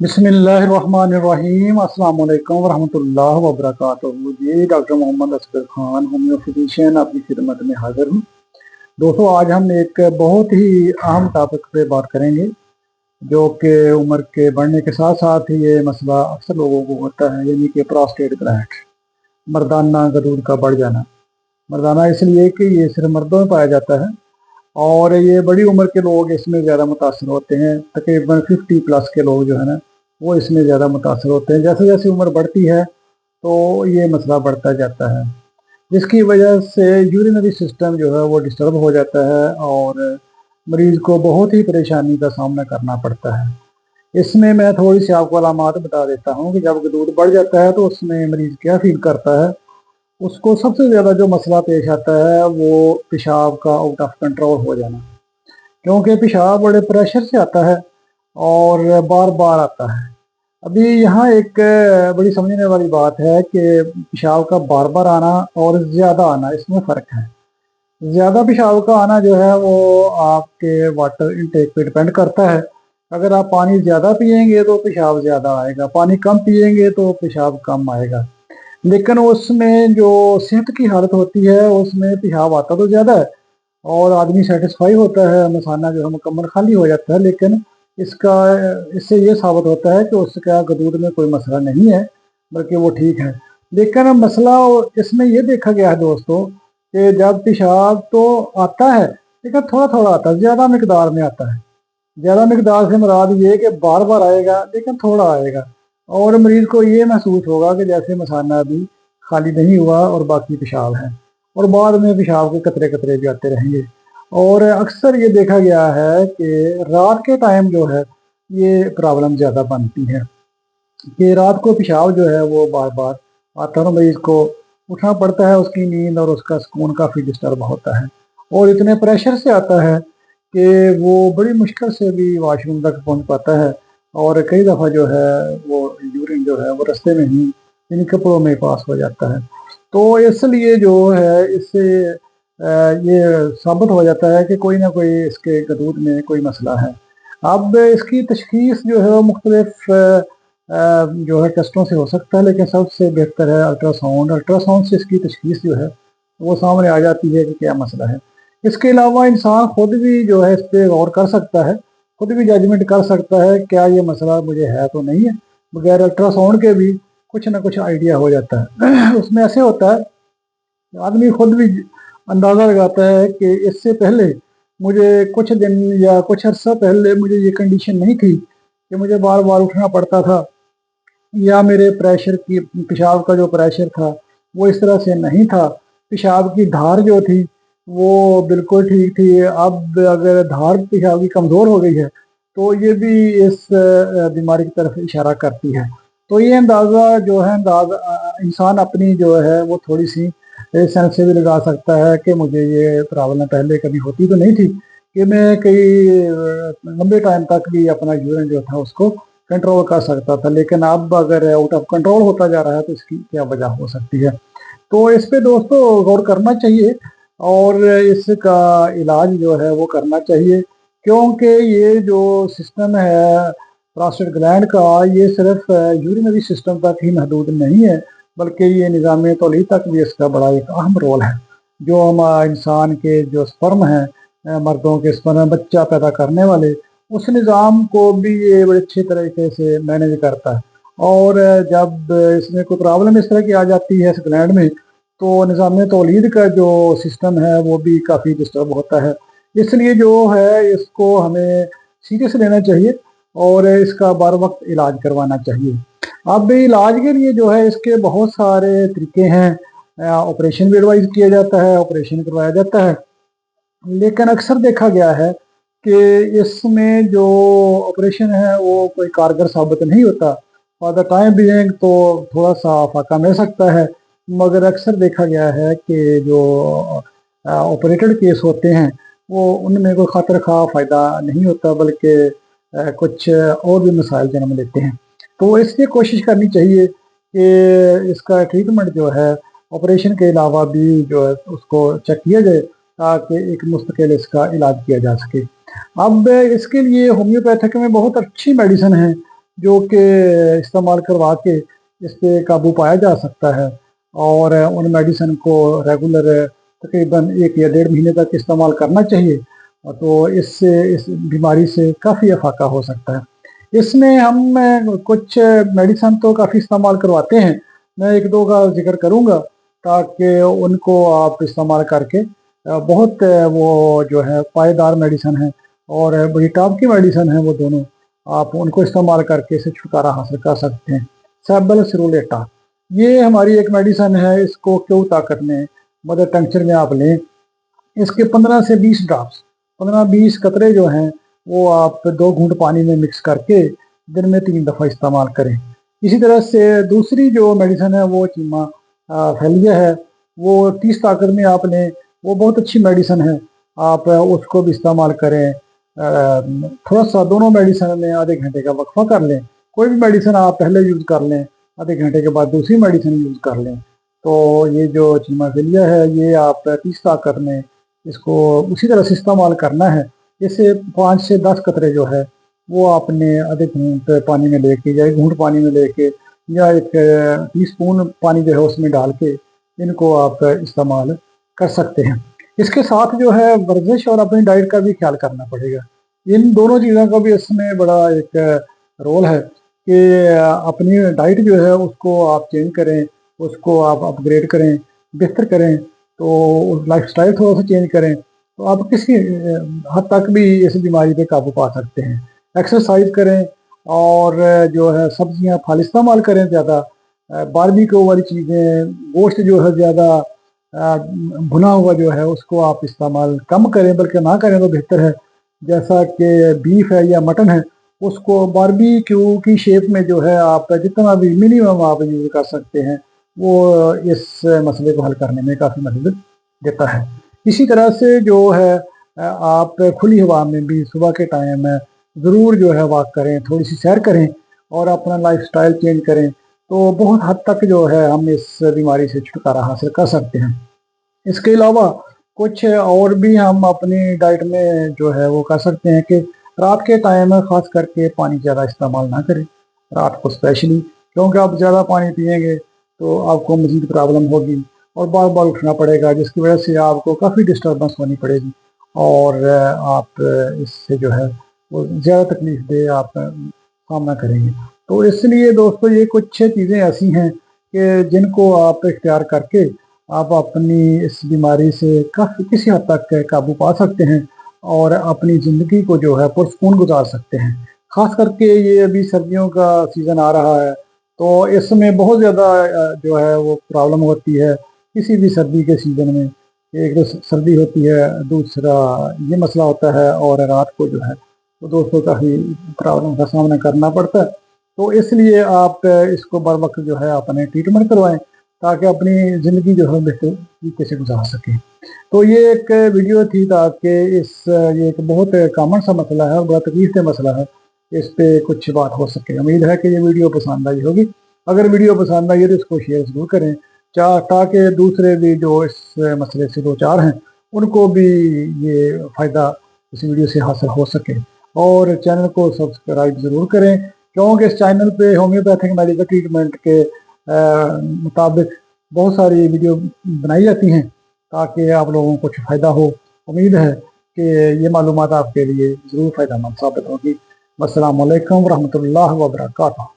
बिस्मिल्लाहिर्रहमानिर्रहीम। अस्सलाम वालेकुम वरहमतुल्लाह वबरकातुहू। जी doctor Mohammad Asghar Khan, homeo physician, आपकी खिदमत में हाजिर हूँ। दोस्तों, आज हम एक बहुत ही अहम टॉपिक पे बात करेंगे, जो कि उम्र के बढ़ने के साथ साथ ही ये मसला अक्सर लोगों को होता है, यानी कि प्रोस्टेट ग्लैंड, मर्दाना गदूद का बढ़ जाना। मर्दाना इसलिए कि ये सिर्फ मर्दों में पाया जाता है और ये बड़ी उम्र के लोग इसमें ज़्यादा मुतासर होते हैं। तकरीबन 50+ के लोग जो है ना, वो इसमें ज़्यादा मुतासर होते हैं। जैसे जैसे उम्र बढ़ती है तो ये मसला बढ़ता जाता है, जिसकी वजह से यूरिनरी सिस्टम जो है वो डिस्टर्ब हो जाता है और मरीज़ को बहुत ही परेशानी का सामना करना पड़ता है। इसमें मैं थोड़ी सी आपको अलामात बता देता हूँ कि जब दूध बढ़ जाता है तो उसमें मरीज़ क्या फील करता है। उसको सबसे ज़्यादा जो मसला पेश आता है वो पेशाब का आउट ऑफ कंट्रोल हो जाना, क्योंकि पेशाब बड़े प्रेशर से आता है और बार बार आता है। अभी यहाँ एक बड़ी समझने वाली बात है कि पेशाब का बार बार आना और ज़्यादा आना, इसमें फ़र्क है। ज़्यादा पेशाब का आना जो है वो आपके वाटर इनटेक पे डिपेंड करता है। अगर आप पानी ज़्यादा पिएंगे तो पेशाब ज़्यादा आएगा, पानी कम पिएंगे तो पेशाब कम आएगा। लेकिन उसमें जो सेहत की हालत होती है उसमें पेशाब आता तो ज़्यादा है और आदमी सेटिस्फाई होता है, मसाना जो है मुकम्मल खाली हो जाता है। लेकिन इसका इससे ये साबित होता है कि उसका गदूद में कोई मसला नहीं है, बल्कि वो ठीक है। लेकिन मसला इसमें ये देखा गया है दोस्तों कि जब पेशाब तो आता है लेकिन थोड़ा थोड़ा आता है, ज़्यादा मकदार में आता है। ज़्यादा मकदार से मुराद ये कि बार बार आएगा लेकिन थोड़ा आएगा और मरीज़ को ये महसूस होगा कि जैसे मसाना अभी खाली नहीं हुआ और बाकी पेशाब है, और बाद में पेशाब के कतरे कतरे भी आते रहेंगे। और अक्सर ये देखा गया है कि रात के टाइम जो है ये प्रॉब्लम ज़्यादा बनती है कि रात को पेशाब जो है वो बार बार आता है, मरीज़ को उठना पड़ता है, उसकी नींद और उसका सुकून काफ़ी डिस्टर्ब होता है और इतने प्रेशर से आता है कि वो बड़ी मुश्किल से भी वॉशरूम तक पहुंच पाता है और कई दफ़ा जो है वो यूरिन जो है वो रास्ते में ही इन कपड़ों में पास हो जाता है। तो इसलिए जो है इससे ये साबित हो जाता है कि कोई ना कोई इसके गदूद में कोई मसला है। अब इसकी तशख़ीस जो है वो मुख्तलिफ जो है टेस्टों से हो सकता है, लेकिन सबसे बेहतर है अल्ट्रासाउंड। अल्ट्रासाउंड से इसकी तशख़ीस जो है वो सामने आ जाती है कि क्या मसला है। इसके अलावा इंसान खुद भी जो है इस पर गौर कर सकता है, खुद भी जजमेंट कर सकता है क्या ये मसला मुझे है तो नहीं है। बगैर अल्ट्रासाउंड के भी कुछ ना कुछ आइडिया हो जाता है। उसमें ऐसे होता है आदमी खुद भी अंदाज़ा लगाता है कि इससे पहले मुझे कुछ दिन या कुछ अर्सा पहले मुझे ये कंडीशन नहीं थी कि मुझे बार बार उठना पड़ता था, या मेरे प्रेशर की पेशाब का जो प्रेशर था वो इस तरह से नहीं था। पेशाब की धार जो थी वो बिल्कुल ठीक थी। अब अगर धार पेशाब की कमज़ोर हो गई है तो ये भी इस बीमारी की तरफ इशारा करती है। तो ये अंदाज़ा जो है इंसान अपनी जो है वो थोड़ी सी सेंस से भी लगा सकता है कि मुझे ये प्रॉब्लम पहले कभी होती तो नहीं थी कि मैं कई लंबे टाइम तक भी अपना यूरिन जो था उसको कंट्रोल कर सकता था, लेकिन अब अगर आउट ऑफ कंट्रोल होता जा रहा है तो इसकी क्या वजह हो सकती है। तो इस पे दोस्तों गौर करना चाहिए और इसका इलाज जो है वो करना चाहिए, क्योंकि ये जो सिस्टम है प्रोस्टेट ग्लैंड का ये सिर्फ यूरिनरी सिस्टम तक ही महदूद नहीं है, बल्कि ये निज़ाम तौलीद तक भी इसका बड़ा एक अहम रोल है। जो हम इंसान के जो स्पर्म हैं, मर्दों के स्पर्म बच्चा पैदा करने वाले, उस निज़ाम को भी ये बड़े अच्छे तरीके से मैनेज करता है। और जब इसमें कोई प्रॉब्लम इस तरह की आ जाती है इस ग्लैंड में तो निज़ाम तौलीद का जो सिस्टम है वो भी काफ़ी डिस्टर्ब होता है। इसलिए जो है इसको हमें सीरियस लेना चाहिए और इसका बर वक्त इलाज करवाना चाहिए। अब इलाज के लिए जो है इसके बहुत सारे तरीके हैं। ऑपरेशन भी एडवाइज किया जाता है, ऑपरेशन करवाया जाता है, लेकिन अक्सर देखा गया है कि इसमें जो ऑपरेशन है वो कोई कारगर साबित नहीं होता। फॉर द टाइम बीइंग तो थोड़ा सा फाका मिल सकता है, मगर अक्सर देखा गया है कि जो ऑपरेटेड केस होते हैं वो उनमें कोई खातर खा फ़ायदा नहीं होता, बल्कि कुछ और भी मसाइल जन्म लेते हैं। तो इसलिए कोशिश करनी चाहिए कि इसका ट्रीटमेंट जो है ऑपरेशन के अलावा भी जो है उसको चेक किया जाए, ताकि एक मुस्तकिल इसका इलाज किया जा सके। अब इसके लिए होम्योपैथिक में बहुत अच्छी मेडिसिन है जो कि इस्तेमाल करवा के इस पे काबू पाया जा सकता है। और उन मेडिसिन को रेगुलर तकरीबन 1 या 1.5 महीने तक इस्तेमाल करना चाहिए, तो इससे इस बीमारी से काफ़ी अफाका हो सकता है। इसमें हम कुछ मेडिसिन तो काफ़ी इस्तेमाल करवाते हैं, मैं 1-2 का जिक्र करूँगा ताकि उनको आप इस्तेमाल करके बहुत वो जो है पायेदार मेडिसिन है और बड़ी टॉप की मेडिसिन है, वो दोनों आप उनको इस्तेमाल करके इससे छुटकारा हासिल कर सकते हैं। सैबलसिरुलेटा ये हमारी एक मेडिसिन है, इसको क्यों ताकत में मदर टंक्चर में आप लें। इसके 15 से 20 ड्रॉप्स 15-20 कतरे जो हैं वो आप 2 घूंट पानी में मिक्स करके दिन में 3 दफ़ा इस्तेमाल करें। इसी तरह से दूसरी जो मेडिसिन है वो चीमा फैलिया है, वो 30 ताकत में आप लें, वो बहुत अच्छी मेडिसिन है, आप उसको भी इस्तेमाल करें। थोड़ा सा दोनों मेडिसिन में आधे घंटे का वक्फा कर लें, कोई भी मेडिसिन आप पहले यूज़ कर लें, आधे घंटे के बाद दूसरी मेडिसिन यूज़ कर लें। तो ये जो चीमाफिलिया है ये आप 30 ताकत में इसको उसी तरह से इस्तेमाल करना है। इससे 5 से 10 कतरे जो है वो आपने आधे घूंट पानी में लेके या 1 घूंट पानी में लेके या 1 टीस्पून पानी जो है उसमें डाल के इनको आप इस्तेमाल कर सकते हैं। इसके साथ जो है वर्जिश और अपनी डाइट का भी ख्याल करना पड़ेगा। इन दोनों चीज़ों का भी इसमें बड़ा एक रोल है कि अपनी डाइट जो है उसको आप चेंज करें, उसको आप अपग्रेड करें, बेहतर करें, तो लाइफस्टाइल थोड़ा सा चेंज करें, तो आप किसी हद तक भी इस बीमारी पे काबू पा सकते हैं। एक्सरसाइज करें और जो है सब्जियां फल इस्तेमाल करें ज़्यादा, बारबेक्यू वाली चीज़ें, गोश्त जो है ज़्यादा भुना हुआ जो है उसको आप इस्तेमाल कम करें, बल्कि ना करें तो बेहतर है। जैसा कि बीफ है या मटन है, उसको बारबेक्यू की शेप में जो है आप जितना भी मिनिमम आप यूज़ कर सकते हैं, वो इस मसले को हल करने में काफ़ी मदद देता है। इसी तरह से जो है आप खुली हवा में भी सुबह के टाइम ज़रूर जो है वॉक करें, थोड़ी सी सैर करें और अपना लाइफस्टाइल चेंज करें, तो बहुत हद तक जो है हम इस बीमारी से छुटकारा हासिल कर सकते हैं। इसके अलावा कुछ और भी हम अपनी डाइट में जो है वो कर सकते हैं कि रात के टाइम में ख़ास करके पानी ज़्यादा इस्तेमाल ना करें, रात को स्पेशली, क्योंकि आप ज़्यादा पानी पिएंगे तो आपको मज़ीद प्रॉब्लम होगी और बार बार उठना पड़ेगा, जिसकी वजह से आपको काफ़ी डिस्टर्बेंस होनी पड़ेगी और आप इससे जो है वो ज़्यादा तकलीफ दे आप सामना करेंगे। तो इसलिए दोस्तों ये कुछ चीज़ें ऐसी हैं कि जिनको आप इख्तियार करके आप अपनी इस बीमारी से काफ़ी किसी हद तक काबू पा सकते हैं और अपनी ज़िंदगी को जो है पुरसकून गुजार सकते हैं। ख़ास करके ये अभी सर्दियों का सीज़न आ रहा है, तो इसमें बहुत ज़्यादा जो है वो प्रॉब्लम होती है किसी भी सर्दी के सीज़न में। एक तो सर्दी होती है, दूसरा ये मसला होता है और रात को जो है वो दोस्तों काफ़ी प्रॉब्लम का सामना करना पड़ता है। तो इसलिए आप इसको बर वक्त जो है अपने ट्रीटमेंट करवाएं ताकि अपनी ज़िंदगी जो है बेहतर तरीके से गुजार सकें। तो ये एक वीडियो थी ताकि ये एक बहुत कॉमन सा मसला है और बड़ा तकलीफ का मसला है, इस पे कुछ बात हो सके। उम्मीद है कि ये वीडियो पसंद आई होगी। अगर वीडियो पसंद आई है तो इसको शेयर ज़रूर करें ताकि दूसरे भी जो इस मसले से दो चार हैं उनको भी ये फ़ायदा इस वीडियो से हासिल हो सके। और चैनल को सब्सक्राइब ज़रूर करें, क्योंकि इस चैनल पे होम्योपैथिक मेडिकल ट्रीटमेंट के मुताबिक बहुत सारी वीडियो बनाई जाती हैं ताकि आप लोगों को कुछ फ़ायदा हो। उम्मीद है कि ये मालूमात आपके लिए ज़रूर फ़ायदेमंद साबित होगी। अस्सलामु अलैकुम वरहमतुल्लाहि वबरकातुहू।